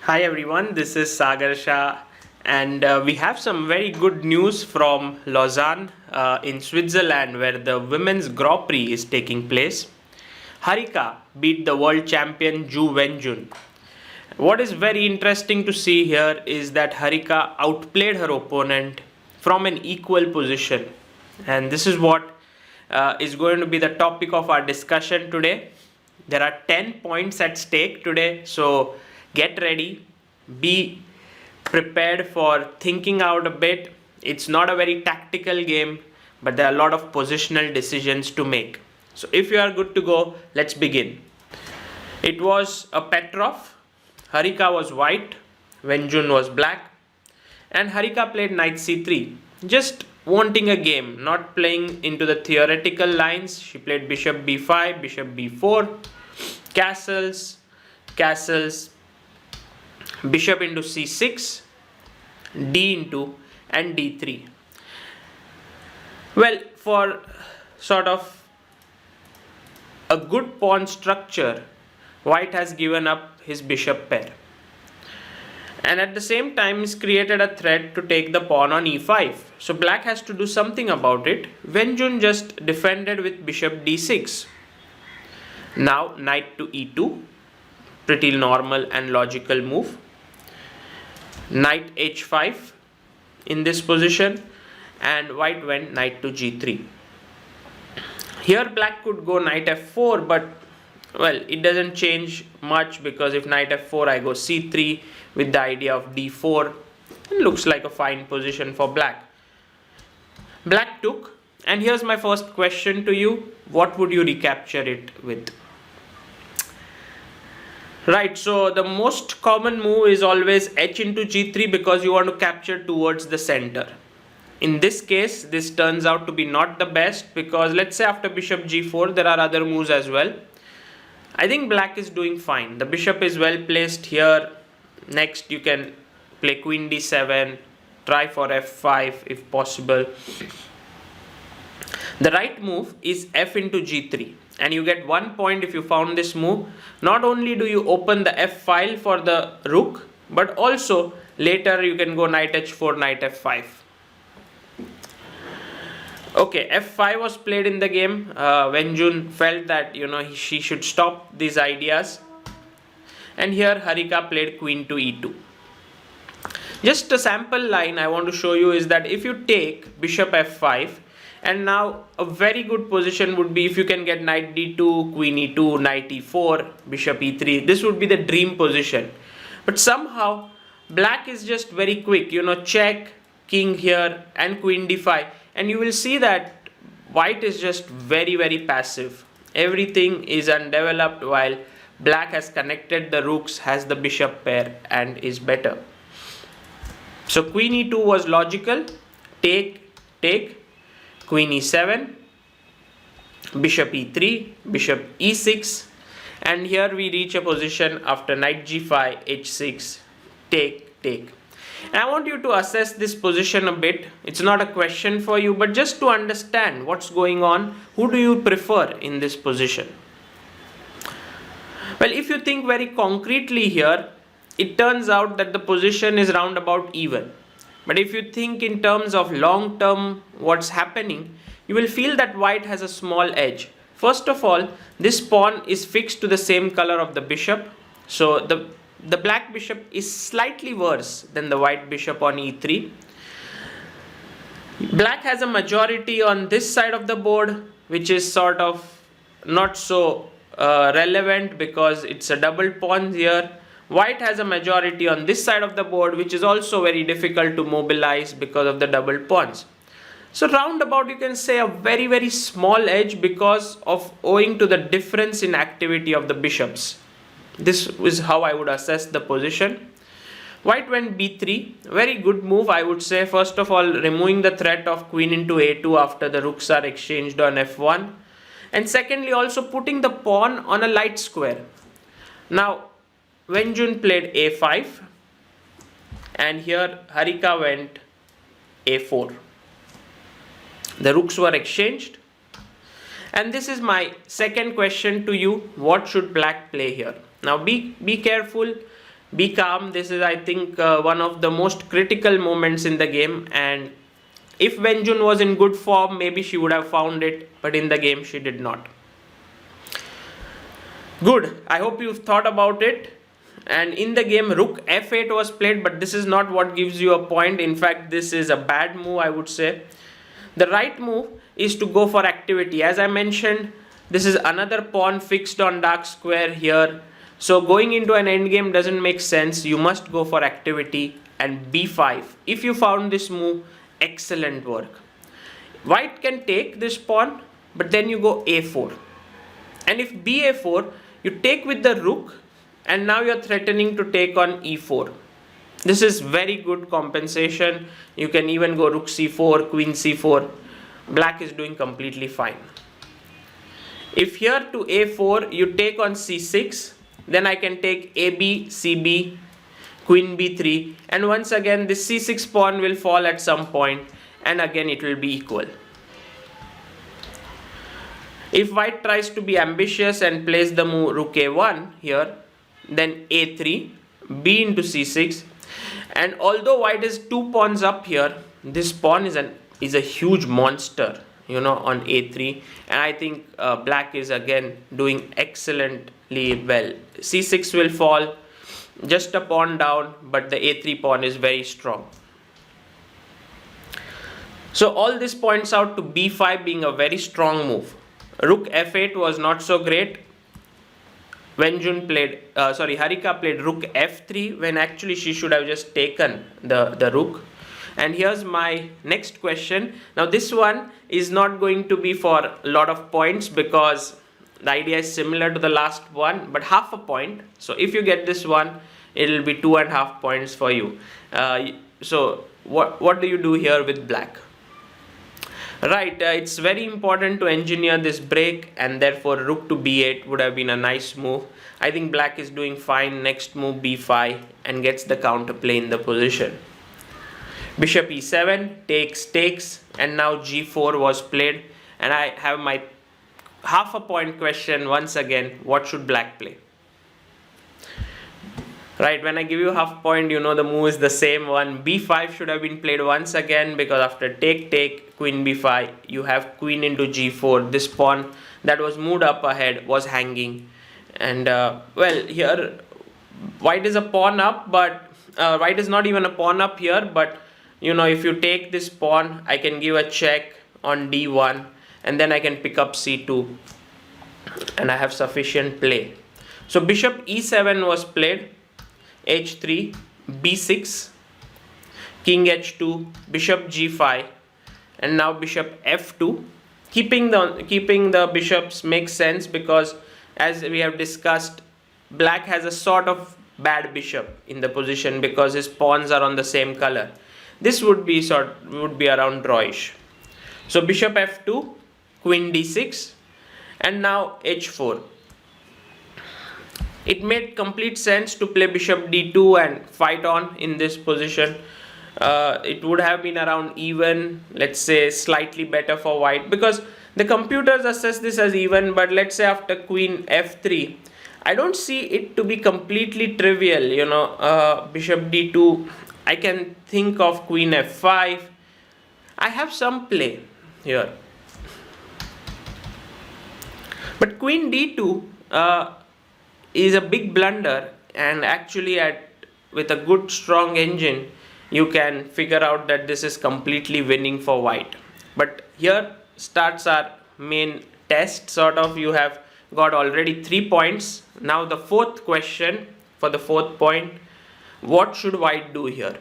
Hi everyone, this is Sagar Shah, and we have some very good news from Lausanne in Switzerland, where the women's Grand Prix is taking place. Harika beat the world champion Ju Wenjun. What is very interesting to see here is that Harika outplayed her opponent from an equal position, and this is what is going to be the topic of our discussion today. There are 10 points at stake today, so get ready, be prepared for thinking out a bit. It's not a very tactical game, but there are a lot of positional decisions to make. So, if you are good to go, let's begin. It was a Petrov, Harika was white, Wenjun was black, and Harika played knight c3, just wanting a game, not playing into the theoretical lines. She played bishop b5, bishop b4, castles, castles, bishop into c6, d into and d3. Well, for sort of a good pawn structure, white has given up his bishop pair, and at the same time he's created a threat to take the pawn on e5. So black has to do something about it. Wenjun just defended with bishop d6. Now knight to e2, pretty normal and logical move. Knight h5 in this position, and white went knight to g3. Here black could go knight f4, but well, it doesn't change much, because if knight f4 I go c3 with the idea of d4. It looks like a fine position for black. Black took, and here's my first question to you: what would you recapture it with? Right, so the most common move is always h into g3, because you want to capture towards the center. In this case, this turns out to be not the best, because let's say after bishop g4 there are other moves as well. I think black is doing fine. The bishop is well placed here. Next you can play queen d7, try for f5 if possible. The right move is f into g3, and you get 1 point if you found this move. Not only do you open the f file for the rook, but also later you can go knight h4, knight f5. Okay, f5 was played in the game. Wenjun felt that she should stop these ideas, and here Harika played queen to e2. Just a sample line I want to show you is that if you take bishop f5, and now a very good position would be if you can get knight d2, queen e2, knight e4, bishop e3. This would be the dream position. But somehow black is just very quick, check, king here and queen d5. And you will see that white is just very, very passive. Everything is undeveloped, while black has connected the rooks, has the bishop pair, and is better. So queen e2 was logical. Take, queen e7, bishop e3, bishop e6, and here we reach a position after knight g5, h6, take. And I want you to assess this position a bit. It's not a question for you, but just to understand what's going on. Who do you prefer in this position? Well, if you think very concretely here, it turns out that the position is roundabout even. But if you think in terms of long term what's happening, you will feel that white has a small edge. First of all, this pawn is fixed to the same color of the bishop. So the black bishop is slightly worse than the white bishop on e3. Black has a majority on this side of the board, which is sort of not so relevant because it's a double pawn here. White has a majority on this side of the board, which is also very difficult to mobilize because of the double pawns. So roundabout you can say a very, very small edge because of owing to the difference in activity of the bishops. This is how I would assess the position. White went b3, very good move I would say. First of all, removing the threat of queen into a2 after the rooks are exchanged on f1. And secondly, also putting the pawn on a light square. Now, Wenjun played a5, and here Harika went a4. The rooks were exchanged, and this is my second question to you: what should black play here? Now be careful. Be calm. This is, I think, one of the most critical moments in the game, and if Wenjun was in good form, maybe she would have found it, but in the game she did not. Good. I hope you've thought about it. And in the game, rook f8 was played, but this is not what gives you a point. In fact, this is a bad move, I would say. The right move is to go for activity. As I mentioned, this is another pawn fixed on dark square here. So going into an endgame doesn't make sense. You must go for activity and b5. If you found this move, excellent work. White can take this pawn, but then you go a4. And if ba4, you take with the rook, and now you're threatening to take on e4. This is very good compensation. You can even go rook c4, queen c4. Black is doing completely fine. If here to a4, you take on c6, then I can take ab, cb, queen b3, and once again this c6 pawn will fall at some point, and again it will be equal. If white tries to be ambitious and plays the move rook a1 here, then a3, b into c6, and although white is 2 pawns up here, this pawn is a huge monster, on a3, and I think black is again doing excellently well. c6 will fall, just a pawn down, but the a3 pawn is very strong. So all this points out to b5 being a very strong move. Rook f8 was not so great. Harika played rook f3 when actually she should have just taken the rook. And here's my next question. Now this one is not going to be for a lot of points because the idea is similar to the last one, but half a point. So if you get this one, it will be 2.5 points for you. So what do you do here with black? Right, it's very important to engineer this break, and therefore rook to b8 would have been a nice move. I think black is doing fine. Next move b5 and gets the counterplay in the position. Bishop e7, takes, and now g4 was played, and I have my half a point question once again. What should black play? Right, when I give you half point, the move is the same one. b5 should have been played once again, because after take, queen b5, you have queen into g4. This pawn that was moved up ahead was hanging. And well, here white is a pawn up, but white is not even a pawn up here. But if you take this pawn, I can give a check on d1, and then I can pick up c2, and I have sufficient play. So bishop e7 was played. h3, b6, king h2, bishop g5, and now bishop f2. Keeping the bishops makes sense because, as we have discussed, black has a sort of bad bishop in the position because his pawns are on the same color. This would be around drawish. So bishop f2, queen d6, and now h4. It made complete sense to play bishop d2 and fight on in this position. It would have been around even, let's say slightly better for white, because the computers assess this as even, but let's say after queen f3, I don't see it to be completely trivial. Bishop d2, I can think of queen f5. I have some play here. But queen d2 is a big blunder, and actually with a good strong engine you can figure out that this is completely winning for white. But here starts our main test, sort of. You have got already 3 points. Now the fourth question for the 4th point: what should white do here?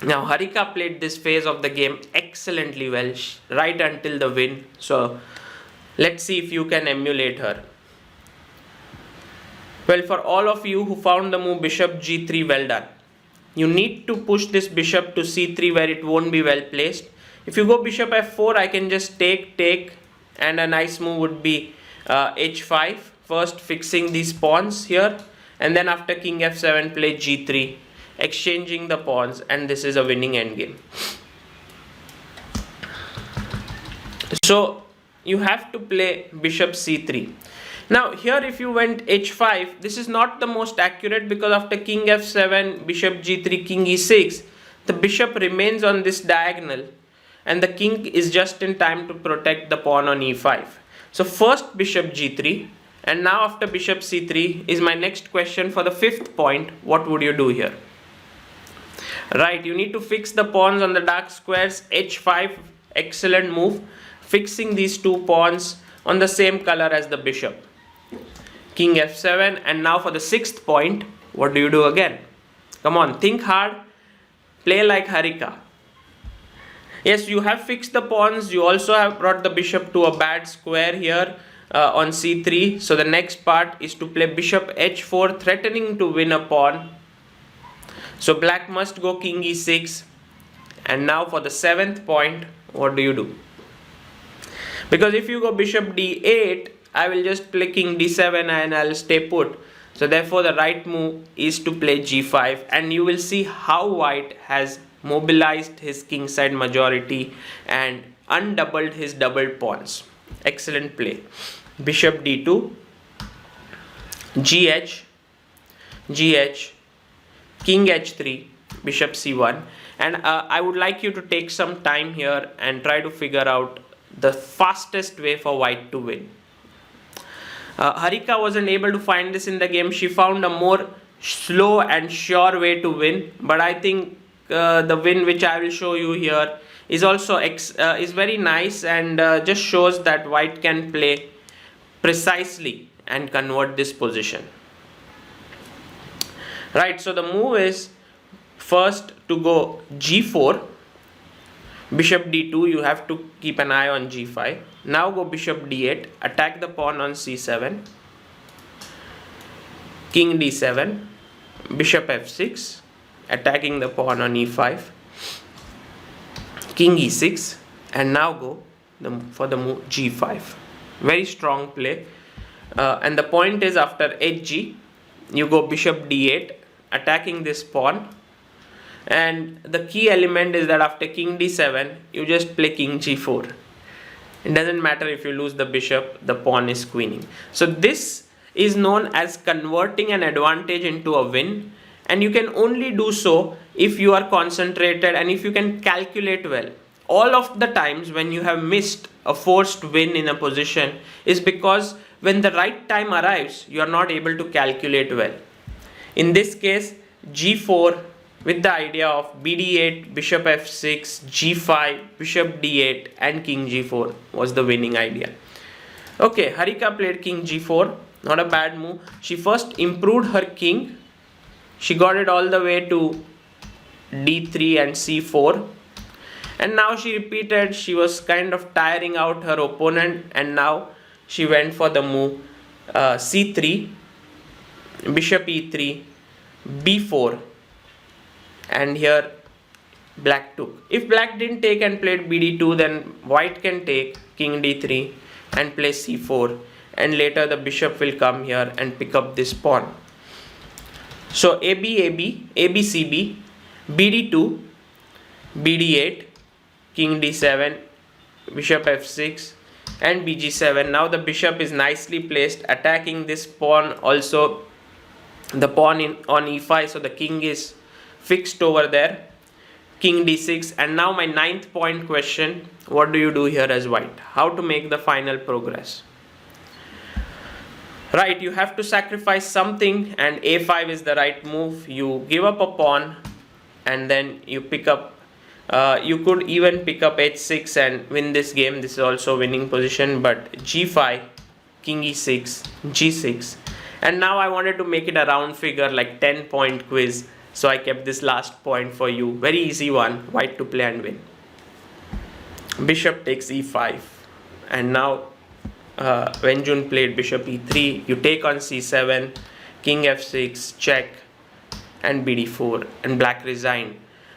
Now Harika played this phase of the game excellently well right until the win, so let's see if you can emulate her. Well, for all of you who found the move bishop g3, well done. You need to push this bishop to c3 where it won't be well placed. If you go bishop f4, I can just take, and a nice move would be h5, first fixing these pawns here, and then after king f7 play g3, exchanging the pawns, and this is a winning endgame. So you have to play bishop c3. Now here if you went h5, this is not the most accurate, because after king f7, bishop g3, king e6, the bishop remains on this diagonal and the king is just in time to protect the pawn on e5. So first bishop g3, and now after bishop c3 is my next question for the fifth point. What would you do here? Right, you need to fix the pawns on the dark squares. h5, excellent move, fixing these two pawns on the same color as the bishop. King f7, and now for the sixth point, what do you do again? Come on, think hard, play like Harika. Yes, you have fixed the pawns, you also have brought the bishop to a bad square here on c3. So the next part is to play bishop h4, threatening to win a pawn. So black must go king e6, and now for the seventh point, what do you do? Because if you go bishop d8, I will just play king d7 and I'll stay put. So therefore the right move is to play g5, and you will see how white has mobilized his kingside majority and undoubled his doubled pawns. Excellent play. Bishop d2, gh, gh, king h3, bishop c1, and I would like you to take some time here and try to figure out the fastest way for white to win. Harika wasn't able to find this in the game. She found a more slow and sure way to win, but I think the win which I will show you here is also is very nice, and just shows that white can play precisely and convert this position. Right, so the move is first to go g4, bishop d2, you have to keep an eye on g5. Now go bishop d8, attack the pawn on c7, king d7, bishop f6, attacking the pawn on e5, king e6, and now go for the move g5. Very strong play, and the point is after hg, you go bishop d8, attacking this pawn, and the key element is that after king d7, you just play king g4. It doesn't matter if you lose the bishop, the pawn is queening. So this is known as converting an advantage into a win, and you can only do so if you are concentrated and if you can calculate well. All of the times when you have missed a forced win in a position is because when the right time arrives, you are not able to calculate well. In this case, g4 with the idea of bd8, bishop f6, g5, bishop d8 and king g4 was the winning idea. Okay, Harika played king g4, not a bad move. She first improved her king. She got it all the way to d3 and c4. And now she repeated, she was kind of tiring out her opponent, and now she went for the move c3, bishop e3, b4, and here black took. If black didn't take and played bd2, then white can take king d3 and play c4, and later the bishop will come here and pick up this pawn. So AB, AB, AB, CB, BD2, BD8, king D7, bishop F6 and BG7. Now the bishop is nicely placed, attacking this pawn, also the pawn on E5, so the king is fixed over there. King D6, and now my ninth point question, what do you do here as white? How to make the final progress? Right, you have to sacrifice something, and A5 is the right move. You give up a pawn and then you pick up, you could even pick up H6 and win this game. This is also a winning position, but G5, King E6, G6, and now I wanted to make it a round figure, like 10-point quiz. So I kept this last point for you. Very easy one, white to play and win. Bishop takes E5, and now Wenjun played bishop E3. You take on C7, King F6, check, and BD4, and black resigned.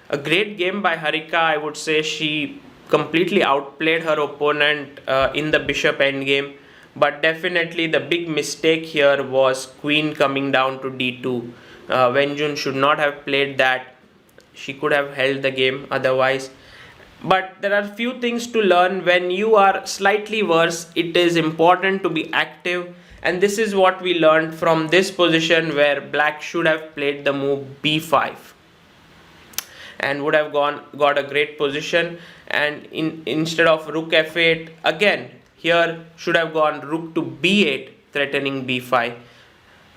A great game by Harika. I would say she completely outplayed her opponent in the bishop endgame. But definitely the big mistake here was queen coming down to D2. Wenjun should not have played that. She could have held the game otherwise. But there are few things to learn. When you are slightly worse, it is important to be active And this is what we learned from this position, where black should have played the move b5 and would have got a great position. And instead of rook f8, again here should have gone rook to b8, threatening b5.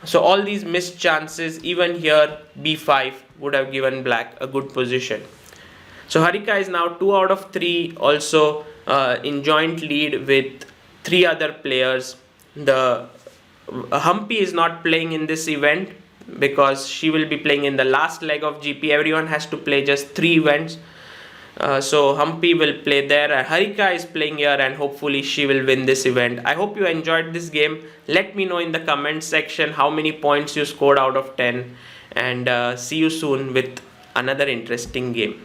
So all these missed chances, even here b5 would have given black a good position. So Harika is now 2 out of 3, also in joint lead with 3 other players. The Humpy is not playing in this event because she will be playing in the last leg of GP. Everyone has to play just 3 events. So Humpy will play there, and Harika is playing here, and hopefully she will win this event. I hope you enjoyed this game. Let me know in the comment section how many points you scored out of 10, and see you soon with another interesting game.